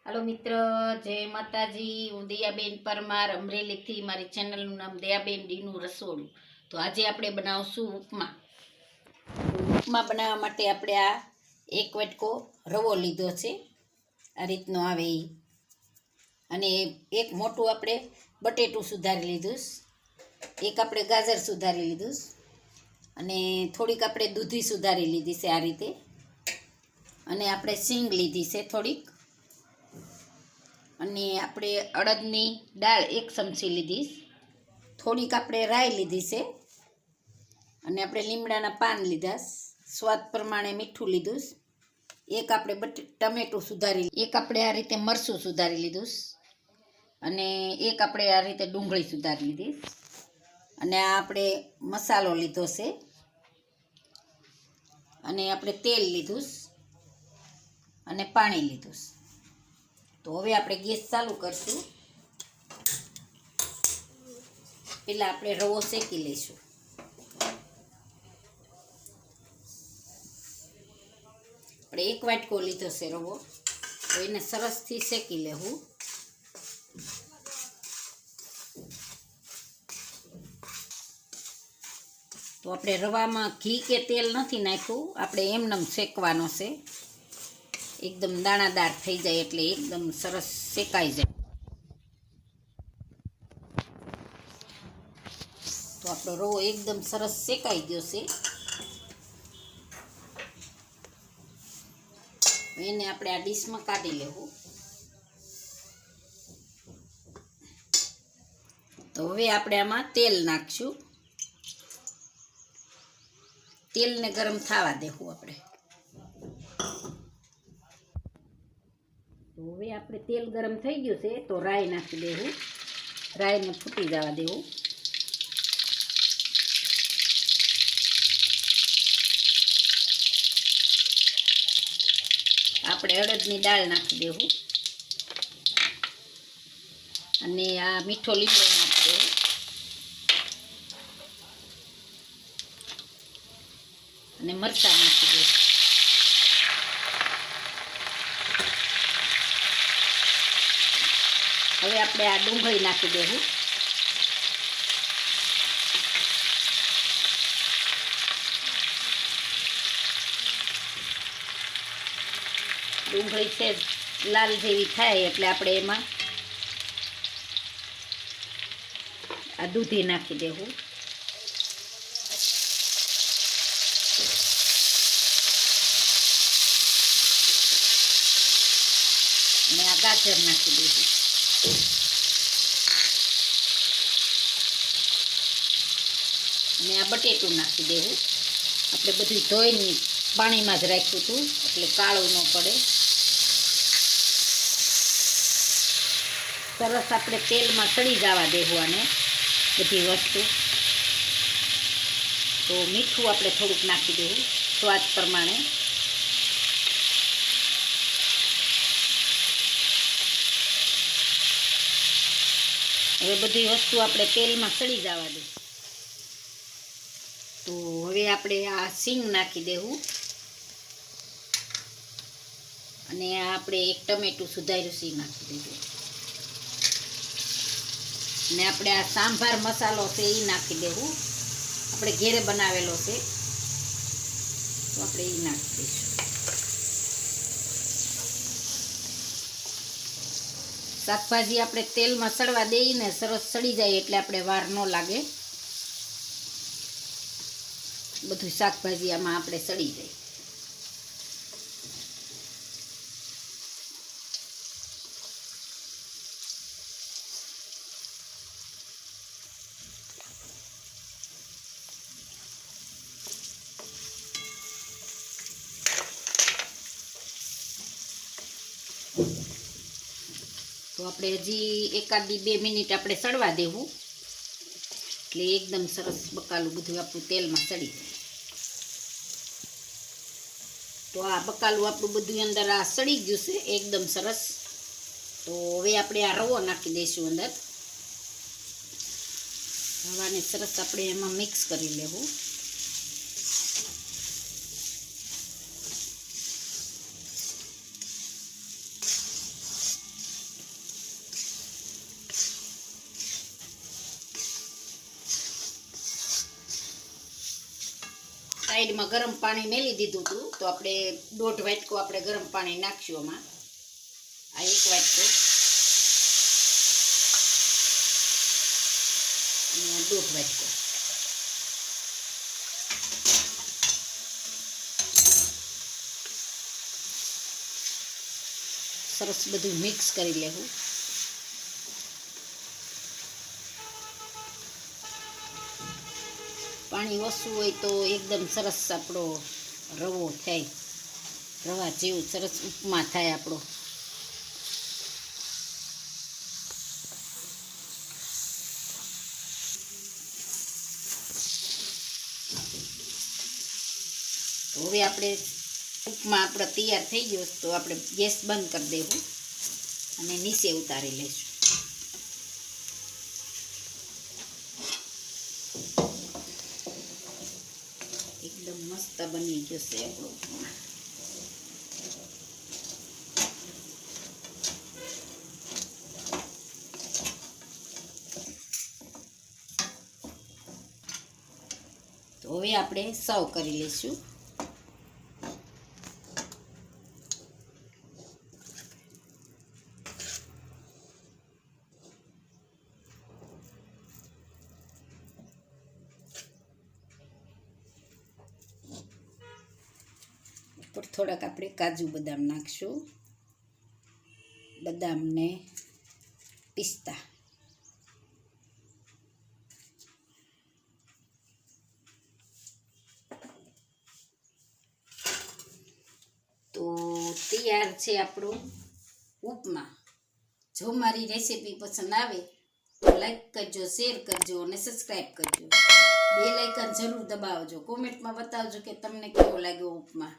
Hello मित्र, जय माताजी। हूँ दयाबेन परमार अमरेली थी। मारी चेनल नाम दयाबेन डीनू रसोड़ू। तो आज आप बनावशु उपमा। उपमा बनावा माटे आपणे आ एक वाटको रवो लीधो छे, आ रीतनो आवे ई, अने एक मोटું આપણે બટેટું સુધારી લીધું, એક આપણે ગાજર સુધારી લીધું, અને થોડીક આપણે દૂધી સુધારી લીધી છે આ રીતે, અને આપણે સિંગ લીધી છે થોડીક, અને આપણે અડદની દાળ એક ચમચી લીધી, થોડીક આપણે રાઈ લીધી છે, અને આપણે લીમડાના પાન લીધા, સ્વાદ પ્રમાણે મીઠું લીધું, એક આપણે ટમેટું સુધારી, એક આપણે આ રીતે મરચું સુધારી લીધું, અને એક આપણે આ રીતે ડુંગળી સુધારી લીધી, અને આ આપણે મસાલો લીધો છે, અને આપણે તેલ લીધું, અને પાણી લીધું. તો હવે આપણે ગેસ ચાલુ કરશું. પહેલાં આપણે રવો શેકી લઈશું. આપણે એક વાટકો લીધો છે રવો, તો એને સરસથી શેકી લેવું. તો આપણે રવામાં ઘી કે તેલ નથી નાખ્યું, આપણે એમનેમ શેકવાનો છે. એકદમ દાણાદાર થઈ જાય એટલે એકદમ સરસ શેકાઈ જાય. તો આપણો રવો એકદમ સરસ શેકાઈ ગયો છે. એને આપણે આ ડીશમાં કાઢી લેવું. તો હવે આપણે આમાં તેલ નાખશું. તેલને ગરમ થવા દેવું આપણે. તો હવે આપણે તેલ ગરમ થઈ ગયું છે, તો રાઈ નાખી દેવું. રાઈને ફૂટી જવા દેવું. આપણે અડદની દાળ નાખી દેવું, અને આ મીઠો લીમડો નાખી દેવું, અને મરચાં નાખી દેવું. હવે આપણે આ ડુંગળી નાખી દેવું. ડુંગળી છે લાલ જેવી થાય એટલે આપણે એમાં આ દૂધી નાખી દેવું, અને આ ગાજર નાખી દેવું, અને આ બટેટું નાખી દેવું. આપણે બધું ધોઈને પાણીમાં જ રાખ્યું હતું એટલે કાળું ન પડે. સરસ આપણે તેલમાં સડી જવા દેવું આને બધી વસ્તુ. તો મીઠું આપણે થોડુંક નાખી દેવું સ્વાદ પ્રમાણે. હવે બધી વસ્તુ આપણે તેલમાં સડી જવા દે. તો હવે આપણે આ સિંગ નાખી દેવું, અને આપણે એક ટમેટું સુધાર્યું સિંગ નાખી દેવું, ને આપણે આ સાંભાર મસાલો છે એ નાખી દેવું. આપણે ઘેરે બનાવેલો છે, તો આપણે એ નાખી દઈશું. શાકભાજી આપણે તેલમાં સડવા દઈને સરસ સડી જાય એટલે આપણે વાર ન લાગે. બધું શાકભાજી આમાં આપણે સડી જાય. તો આપણે હજી એકાદી 2 મિનિટ આપણે સડવા દેવું એટલે એકદમ સરસ બકાલું બધું આપણું તેલમાં સડી જાય. તો આ બકાલું આપણું બધું અંદર આ સડી ગયું છે એકદમ સરસ. તો હવે આપણે આ રવો નાખી દઈશું અંદર. રવાને સરસ આપણે એમાં મિક્સ કરી લેવું. સાઈડમાં ગરમ પાણી મેલી દીધું હતું, તો આપણે 1.5 વાટકો આપણે ગરમ પાણી નાખશું આમાં. આ 1 વાટકો અને 1.5 વાટકો. સરસ બધું મિક્સ કરી લેવું. પાણી ઓછું હોય તો એકદમ સરસ આપણો રવો થાય, રવા જેવું સરસ ઉપમા થાય આપણો. હવે આપણે ઉપમા આપણો તૈયાર થઈ ગયો, તો આપણે ગેસ બંધ કરી દેવું અને નીચે ઉતારી લઈશું. એકદમ મસ્ત બની ગયો છે આપણો ઉપમા. તો હવે આપણે સર્વ કરી લઈશું. ઉપર થોડાક આપણે કાજુ બદામ નાખશું, બદામ ને પિસ્તા. તો તૈયાર છે આપણો ઉપમા. જો મારી રેસીપી પસંદ આવે તો લાઈક કરજો, શેર કરજો અને સબસ્ક્રાઈબ કરજો. બેલ આઇકન જરૂર દબાવજો. કોમેન્ટમાં બતાવજો કે તમને કેવો લાગ્યો ઉપમા.